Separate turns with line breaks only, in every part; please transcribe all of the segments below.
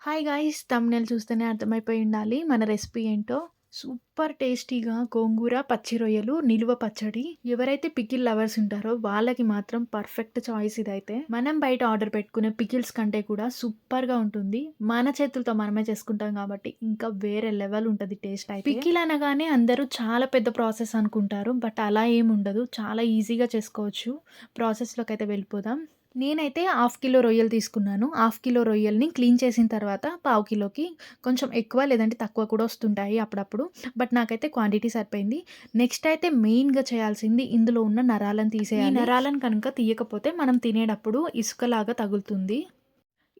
Hi guys! Thumbnail చూస్తేనే అర్థమైపోయి ఉండాలి మన రెసిపీ ఏంటో. సూపర్ టేస్టీగా గోంగూర పచ్చి రొయ్యలు, నిలువ పచ్చడి. ఎవరైతే పికిల్ లవర్స్ ఉంటారో వాళ్ళకి మాత్రం పర్ఫెక్ట్ చాయిస్ ఇదైతే. మనం బయట ఆర్డర్ పెట్టుకునే పికిల్స్ కంటే కూడా సూపర్‌గా ఉంటుంది. మన చేతులతో మనమే చేసుకుంటాం కాబట్టి ఇంకా వేరే లెవెల్ ఉంటది టేస్ట్ అయితే. పికిల్ అనగానే అందరూ చాలా పెద్ద ప్రాసెస్ అనుకుంటారు. బట్ అలా ఏమి ఉండదు. చాలా ఈజీగా చేసుకోవచ్చు. ప్రాసెస్‌లోకైతే వెళ్ళిపోదాం. నేనైతే హాఫ్ కిలో రొయ్యలు తీసుకున్నాను. హాఫ్ కిలో రొయ్యల్ని క్లీన్ చేసిన తర్వాత పావు కిలోకి కొంచెం ఎక్కువ లేదంటే తక్కువ కూడా వస్తుంటాయి అప్పుడప్పుడు. బట్ నాకైతే క్వాంటిటీ సరిపోయింది. నెక్స్ట్ అయితే మెయిన్‌గా చేయాల్సింది ఇందులో ఉన్న నరాలను తీసేయాలి. ఈ నరాలను కనుక తీయకపోతే మనం తినేటప్పుడు ఇసుకలాగా తగులుతుంది.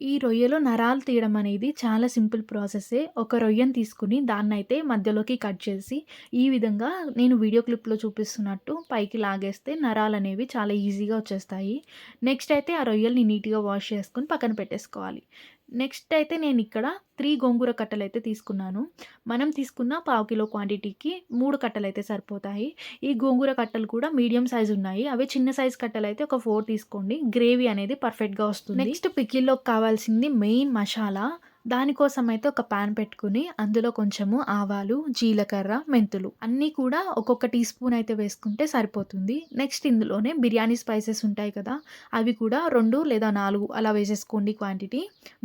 ఈ రొయ్యలో నరాలు తీయడం అనేది చాలా సింపుల్ ప్రాసెస్సే. ఒక రొయ్యను తీసుకొని దాన్నైతే మధ్యలోకి కట్ చేసి, ఈ విధంగా నేను వీడియో క్లిప్‌లో చూపిస్తున్నట్టు పైకి లాగేస్తే నరాలనేవి చాలా ఈజీగా వచ్చేస్తాయి. నెక్స్ట్ అయితే ఆ రొయ్యల్ని నీట్‌గా వాష్ చేసుకొని పక్కన పెట్టేసుకోవాలి. నెక్స్ట్ అయితే నేనిక్కడ 3 గోంగూర కట్టలైతే తీసుకున్నాను. మనం తీసుకున్న పావు కిలో క్వాంటిటీకి 3 కట్టలైతే సరిపోతాయి. ఈ గోంగూర కట్టలు కూడా మీడియం సైజ్ ఉన్నాయి. అవి చిన్న సైజ్ కట్టలైతే ఒక 4 తీసుకోండి. గ్రేవీ అనేది పర్ఫెక్ట్‌గా వస్తుంది. నెక్స్ట్ పికిల్‌లోకి కావాల్సింది మెయిన్ మసాలా. దానికోసం అయితే ఒక పాన్ పెట్టుకొని అందులో కొంచెము ఆవాలు, జీలకర్ర, మెంతులు అన్నీ కూడా ఒక్కొక్క టీ స్పూన్ అయితే వేసుకుంటే సరిపోతుంది. నెక్స్ట్ ఇందులోనే బిర్యానీ స్పైసెస్ ఉంటాయి కదా! అవి కూడా 2 లేదా 4 అలా వేసేసుకోండి క్వాంటిటీ.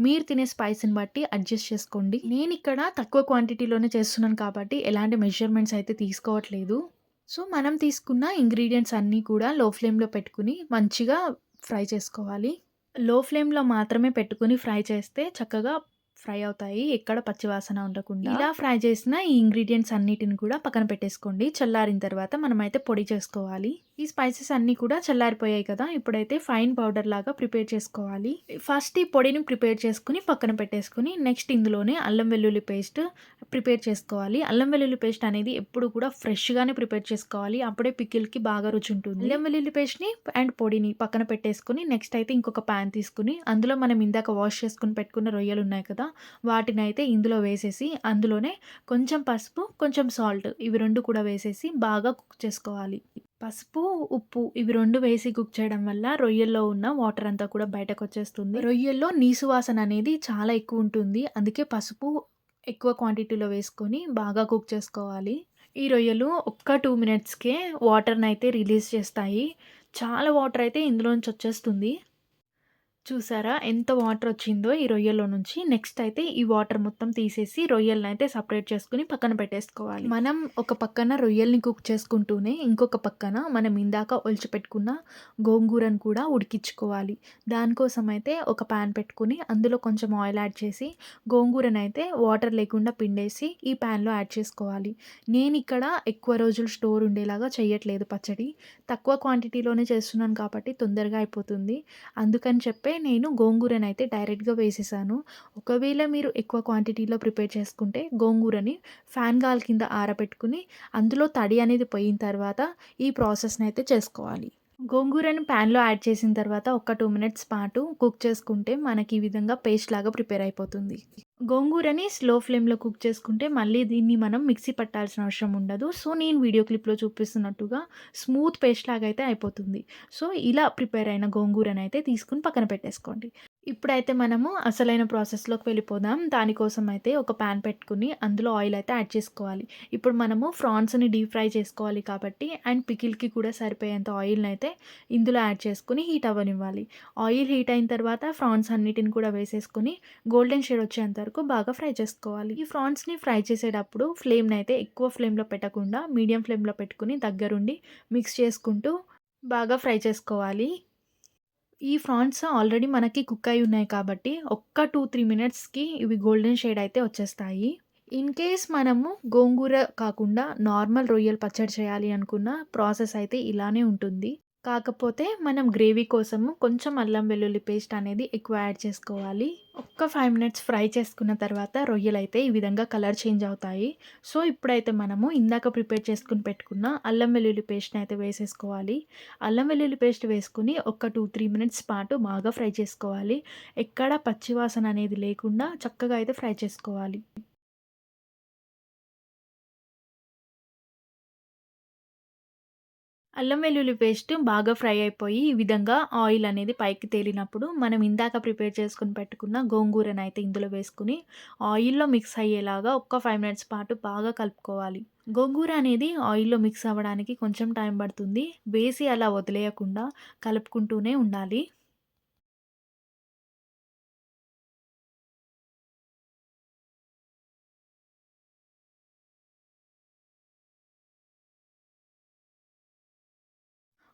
మీరు తినే స్పైస్‌ని బట్టి అడ్జస్ట్ చేసుకోండి. నేనిక్కడ తక్కువ క్వాంటిటీలోనే చేస్తున్నాను కాబట్టి ఎలాంటి మెజర్‌మెంట్స్ అయితే తీసుకోవట్లేదు. సో, మనం తీసుకున్న ఇంగ్రీడియెంట్స్ అన్నీ కూడా లో ఫ్లేమ్‌లో పెట్టుకొని మంచిగా ఫ్రై చేసుకోవాలి. లో ఫ్లేమ్‌లో మాత్రమే పెట్టుకొని ఫ్రై చేస్తే చక్కగా ఫ్రై అవుతాయి. ఎక్కడ పచ్చి వాసన ఉండకుండా. ఇలా ఫ్రై చేసిన ఈ ఇంగ్రీడియెంట్స్ అన్నిటిని కూడా పక్కన పెట్టేసుకోండి. చల్లారిన తర్వాత మనమైతే పొడి చేసుకోవాలి. ఈ స్పైసెస్ అన్నీ కూడా చల్లారిపోయాయి కదా! ఇప్పుడైతే ఫైన్ పౌడర్ లాగా ప్రిపేర్ చేసుకోవాలి. ఫస్ట్ ఈ పొడిని ప్రిపేర్ చేసుకొని పక్కన పెట్టేసుకొని నెక్స్ట్ ఇందులోనే అల్లం వెల్లుల్లి పేస్ట్ ప్రిపేర్ చేసుకోవాలి. అల్లం వెల్లుల్లి పేస్ట్ అనేది ఎప్పుడు కూడా ఫ్రెష్‌గానే ప్రిపేర్ చేసుకోవాలి. అప్పుడే పికిల్‌కి బాగా రుచి ఉంటుంది. అల్లం వెల్లుల్లి పేస్ట్‌ని అండ్ పొడిని పక్కన పెట్టేసుకొని నెక్స్ట్ అయితే ఇంకొక పాన్ తీసుకొని అందులో మనం ఇందాక వాష్ చేసుకొని పెట్టుకున్న రొయ్యలు ఉన్నాయి కదా! వాటినైతే ఇందులో వేసేసి అందులోనే కొంచెం పసుపు, కొంచెం సాల్ట్ ఇవి 2 కూడా వేసేసి బాగా కుక్ చేసుకోవాలి. పసుపు, ఉప్పు ఇవి 2 వేసి కుక్ చేయడం వల్ల రొయ్యల్లో ఉన్న వాటర్ అంతా కూడా బయటకొచ్చేస్తుంది. రొయ్యల్లో నీసు వాసన అనేది చాలా ఎక్కువుంటుంది. అందుకే పసుపు ఎక్కువ క్వాంటిటీలో వేసుకొని బాగా కుక్ చేసుకోవాలి. ఈ రొయ్యలు ఒక్క 2 మినిట్స్‌కే వాటర్‌నైతే రిలీజ్ చేస్తాయి. చాలా వాటర్ అయితే ఇందులో నుంచి వచ్చేస్తుంది. చూసారా ఎంత వాటరొచ్చిందో ఈ రొయ్యల్లో నుంచి. నెక్స్ట్ అయితే ఈ వాటర్ మొత్తం తీసేసి రొయ్యలనైతే సెపరేట్ చేసుకొని పక్కన పెట్టేసుకోవాలి. మనం ఒక పక్కన రొయ్యల్ని కుక్ చేసుకుంటూనే ఇంకొక పక్కన మనం ఇందాక ఒలిచిపెట్టుకున్న గోంగూరను కూడా ఉడికించుకోవాలి. దానికోసం అయితే ఒక పాన్ పెట్టుకొని అందులో కొంచెం ఆయిల్ యాడ్ చేసి గోంగూరనైతే వాటర్ లేకుండా పిండేసి ఈ పాన్‌లో యాడ్ చేసుకోవాలి. నేనిక్కడ ఎక్కువ రోజులు స్టోర్ ఉండేలాగా చేయట్లేదు పచ్చడి. తక్కువ క్వాంటిటీలోనే చేస్తున్నాను కాబట్టి తొందరగా అయిపోతుంది. అందుకని చెప్పే నేను గోంగూరనైతే డైరెక్ట్‌గా వేసేసాను. ఒకవేళ మీరు ఎక్కువ క్వాంటిటీలో ప్రిపేర్ చేసుకుంటే గోంగూరని ఫ్యాన్ గాలి కింద ఆరబెట్టుకొని అందులో తడి అనేది పోయిన తర్వాత ఈ ప్రాసెస్‌నైతే చేసుకోవాలి. గోంగూరని ప్యాన్‌లో యాడ్ చేసిన తర్వాత ఒక 2 మినిట్స్ పాటు కుక్ చేసుకుంటే మనకి ఈ విధంగా పేస్ట్ లాగా ప్రిపేర్ అయిపోతుంది. గోంగూరని స్లో ఫ్లేమ్‌లో కుక్ చేసుకుంటే మళ్ళీ దీన్ని మనం మిక్సీ పట్టాల్సిన అవసరం ఉండదు. సో, నేను వీడియో క్లిప్‌లో చూపిస్తున్నట్టుగా స్మూత్ పేస్ట్ లాగా అయితే అయిపోతుంది. సో, ఇలా ప్రిపేర్ అయిన గోంగూరనైతే తీసుకొని పక్కన పెట్టేసుకోండి. ఇప్పుడైతే మనము అసలైన ప్రాసెస్‌లోకి వెళ్ళిపోదాం. దానికోసం అయితే ఒక పాన్ పెట్టుకొని అందులో ఆయిల్ అయితే యాడ్ చేసుకోవాలి. ఇప్పుడు మనము ఫ్రాన్స్‌ని డీప్ ఫ్రై చేసుకోవాలి కాబట్టి అండ్ పికిల్‌కి కూడా సరిపోయేంత ఆయిల్‌నైతే ఇందులో యాడ్ చేసుకొని హీట్ అవ్వనివ్వాలి. ఆయిల్ హీట్ అయిన తర్వాత ఫ్రాన్స్ అన్నిటిని కూడా వేసేసుకొని గోల్డెన్ షేడ్ వచ్చేంత వరకు బాగా ఫ్రై చేసుకోవాలి. ఈ ఫ్రాన్స్‌ని ఫ్రై చేసేటప్పుడు ఫ్లేమ్‌నైతే ఎక్కువ ఫ్లేమ్‌లో పెట్టకుండా మీడియం ఫ్లేమ్‌లో పెట్టుకొని దగ్గరుండి మిక్స్ చేసుకుంటూ బాగా ఫ్రై చేసుకోవాలి. ఈ ఫ్రాన్స్ ఆల్రెడీ మనకి కుక్ అయ్యి ఉన్నాయి కాబట్టి ఒక్క 2, 3 మినిట్స్‌కి ఇవి గోల్డెన్ షేడ్ అయితే వచ్చేస్తాయి. ఇన్ కేస్ మనము గోంగూర కాకుండా నార్మల్ రొయ్యల పచ్చడి చేయాలి అనుకున్న ప్రాసెస్ అయితే ఇలానే ఉంటుంది. కాకపోతే మనం గ్రేవీ కోసము కొంచెం అల్లం వెల్లుల్లి పేస్ట్ అనేది ఎక్కువ యాడ్ చేసుకోవాలి. ఒక్క 5 మినిట్స్ ఫ్రై చేసుకున్న తర్వాత రొయ్యలైతే ఈ విధంగా కలర్ చేంజ్ అవుతాయి. సో, ఇప్పుడైతే మనము ఇందాక ప్రిపేర్ చేసుకొని పెట్టుకున్న అల్లం వెల్లుల్లి పేస్ట్‌ని అయితే వేసేసుకోవాలి. అల్లం వెల్లుల్లి పేస్ట్ వేసుకొని ఒక 2, 3 మినిట్స్ పాటు బాగా ఫ్రై చేసుకోవాలి. ఎక్కడ పచ్చి వాసన అనేది లేకుండా చక్కగా అయితే ఫ్రై చేసుకోవాలి. అల్లం వెల్లుల్లి పేస్ట్ బాగా ఫ్రై అయిపోయి, ఈ విధంగా ఆయిల్ అనేది పైకి తేలినప్పుడు, మనం ఇందాక ప్రిపేర్ చేసుకొని పెట్టుకున్న గోంగూరనైతే ఇందులో వేసుకొని, ఆయిల్‌లో మిక్స్ అయ్యేలాగా ఒక్క 5 మినిట్స్ పాటు బాగా కలుపుకోవాలి. గోంగూర అనేది ఆయిల్‌లో మిక్స్ అవ్వడానికి కొంచెం టైం పడుతుంది. వేసి అలా వదిలేయకుండా కలుపుకుంటూనే ఉండాలి.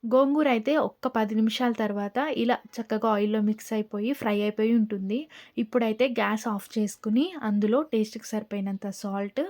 గోంగూర అయితే ఒక్క 10 నిమిషాల తర్వాత ఇలా చక్కగా ఆయిల్‌లో మిక్స్ అయిపోయి, ఫ్రై అయిపోయి ఉంటుంది. ఇప్పుడైతే గ్యాస్ ఆఫ్ చేసుకొని, అందులో టేస్ట్‌కి సరిపోయినంత సాల్ట్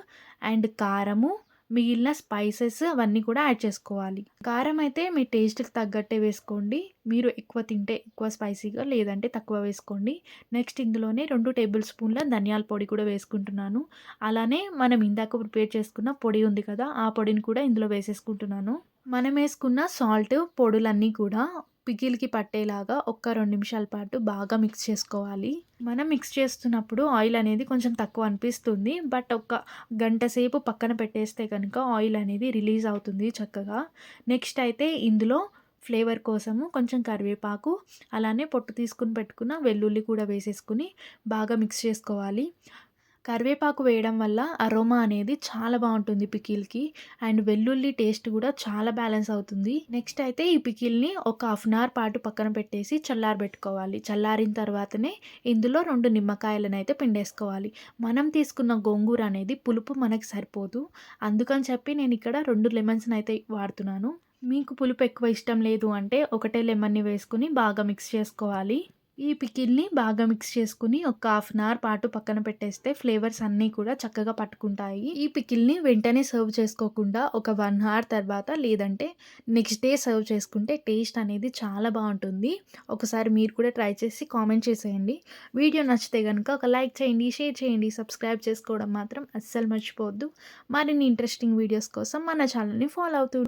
అండ్ కారము, మిగిలిన స్పైసెస్ అవన్నీ కూడా యాడ్ చేసుకోవాలి. కారం అయితే మీ టేస్ట్‌కి తగ్గట్టే వేసుకోండి. మీరు ఎక్కువ తింటే ఎక్కువ స్పైసీగా, లేదంటే తక్కువ వేసుకోండి. నెక్స్ట్ ఇందులోనే 2 టేబుల్ స్పూన్ల ధనియాల పొడి కూడా వేసుకుంటున్నాను. అలానే మనం ఇందాక ప్రిపేర్ చేసుకున్న పొడి ఉంది కదా! ఆ పొడిని కూడా ఇందులో వేసేసుకుంటున్నాను. మనమేసుకున్న సాల్ట్, పొడులన్నీ కూడా పికిల్‌కి పట్టేలాగా ఒక్క 2 నిమిషాల పాటు బాగా మిక్స్ చేసుకోవాలి. మనం మిక్స్ చేస్తున్నప్పుడు ఆయిల్ అనేది కొంచెం తక్కువ అనిపిస్తుంది. బట్ ఒక గంట సేపు పక్కన పెట్టేస్తే గనుక ఆయిల్ అనేది రిలీజ్ అవుతుంది చక్కగా. నెక్స్ట్ అయితే ఇందులో ఫ్లేవర్ కోసము కొంచెం కరివేపాకు, అలానే పొట్టు తీసుకొని పెట్టుకున్న వెల్లుల్లి కూడా వేసేసుకొని బాగా మిక్స్ చేసుకోవాలి. కరివేపాకు వేయడం వల్ల అరోమా అనేది చాలా బావుంటుంది పికిల్‌కి. అండ్ వెల్లుల్లి టేస్ట్ కూడా చాలా బ్యాలెన్స్ అవుతుంది. నెక్స్ట్ అయితే ఈ పికిల్‌ని ఒక హాఫ్ అన్ అవర్ పాటు పక్కన పెట్టేసి చల్లారబెట్టుకోవాలి. చల్లారిన తర్వాతనే ఇందులో 2 నిమ్మకాయలనైతే పిండేసుకోవాలి. మనం తీసుకున్న గోంగూర అనేది పులుపు మనకి సరిపోదు. అందుకని చెప్పి నేనిక్కడ 2 లెమన్స్‌నైతే వాడుతున్నాను. మీకు పులుపు ఎక్కువ ఇష్టం లేదు అంటే ఒకటే లెమన్‌ని వేసుకొని బాగా మిక్స్ చేసుకోవాలి. ఈ పికిల్‌ని బాగా మిక్స్ చేసుకొని ఒక హాఫ్ అన్ అవర్ పాటు పక్కన పెట్టేస్తే ఫ్లేవర్స్ అన్నీ కూడా చక్కగా పట్టుకుంటాయి. ఈ పికిల్‌ని వెంటనే సర్వ్ చేసుకోకుండా ఒక 1 అవర్ తర్వాత, లేదంటే నెక్స్ట్ డే సర్వ్ చేసుకుంటే టేస్ట్ అనేది చాలా బావుంటుంది. ఒకసారి మీరు కూడా ట్రై చేసి కామెంట్ చేసేయండి. వీడియో నచ్చితే గనుక ఒక లైక్ చేయండి, షేర్ చేయండి, సబ్స్క్రైబ్ చేసుకోవడం మాత్రం అస్సలు మర్చిపోవద్దు. మరిన్ని ఇంట్రెస్టింగ్ వీడియోస్ కోసం మన ఛానల్‌ని ఫాలో అవుతూ